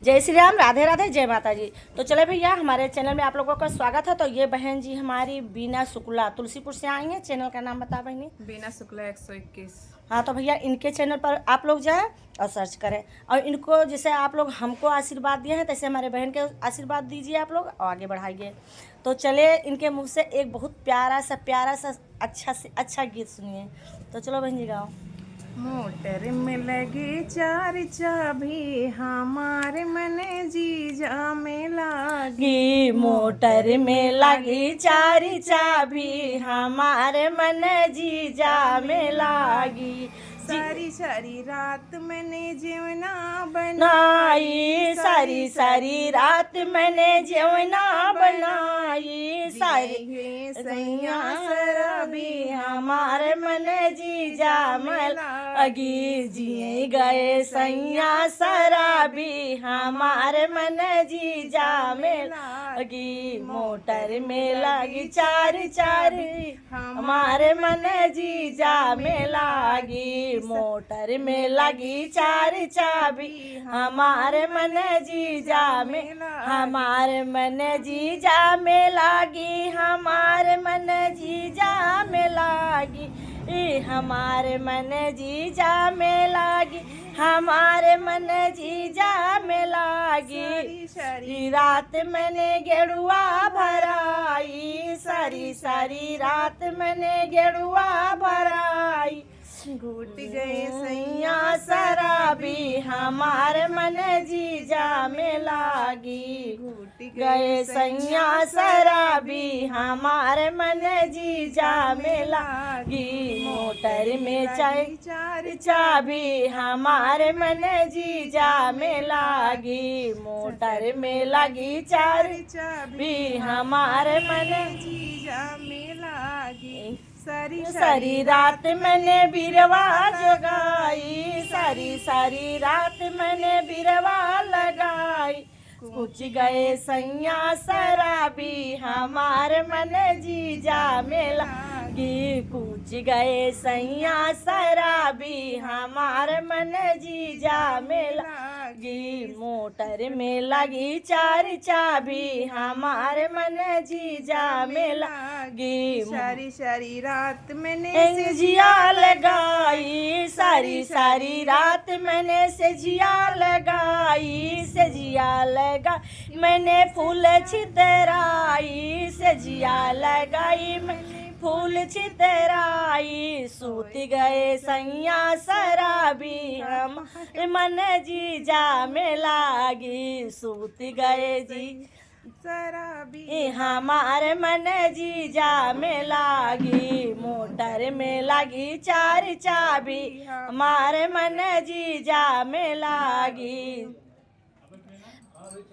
जय श्री राम, राधे राधे, जय माता जी। तो चले भैया, हमारे चैनल में आप लोगों का स्वागत है। तो ये बहन जी हमारी बीना शुक्ला तुलसीपुर से आई हैं। चैनल का नाम बता बहनी। बीना शुक्ला 121। हाँ, तो भैया इनके चैनल पर आप लोग जाएं और सर्च करें, और इनको जैसे आप लोग हमको आशीर्वाद दिए हैं तैसे हमारे बहन के आशीर्वाद दीजिए आप लोग और आगे बढ़ाइए। तो चले इनके मुँह से एक बहुत प्यारा सा अच्छा से अच्छा गीत सुनिए। तो चलो बहन जी गाओ। मोटर में लगी चार चाबी, हमारे मन जीजा में लागी। मोटर में लगी चार चाबी, हमारे मन जीजा में लागी। सारी सारी रात मैंने जीवना बनाई, सारी सारी रात मैंने जीवना बनाई। सारी सैया शराबी, हमारे मन जीजा में लागी। जिए गए सैया शराबी, हमारे मन जीजा में लागी। मोटर में लगी चार चारी, हमारे मन जीजा में लागी। मोटर में लगी चार चाबी, हमारे मन जीजा में, हमारे मन जीजा में लागी। हमारे मन जीजा में लागी, हमारे मन जीजा में लागी। हमारे मन जीजा में लागी। सारी रात मैंने गेरुआ भराई, सारी सारी रात मैंने गेरुआ भराई। घुट गए सैया शराबी, हमारे मन जीजा में लागी। घुट गए सैया शराबी, हमारे मन जीजा में लागी। मोटर में चार चाबी, हमारे मन जीजा में लागी। मोटर में लगी चार चाबी, हमारे मन जीजा में लागी। सारी रात मैंने बिरवा जगाई, सारी सारी रात मैंने बिरवा लगाई। कुछ गए सैया शराबी, हमारे मन जीजा में लागी। कुछ गए सैया शराबी, हमारे मन जीजा में लागी। मोटर में लगी चार चाबी, हमारे मन जीजा में लागी। सारी सारी रात मैंने सेजिया लगाई, सारी सारी रात मैंने सेजिया लगाई। सेजिया लगा मैंने फूल छितराई, सेजिया लगाई मैंने फूल छितराई। सूत गए सैया शराबी, हम मन जीजा में लागी। सूत गए जी शराबी, हमारे मन जीजा में लागी। मोटर में लगी चार चाबी, हमारे मन जीजा में लागी।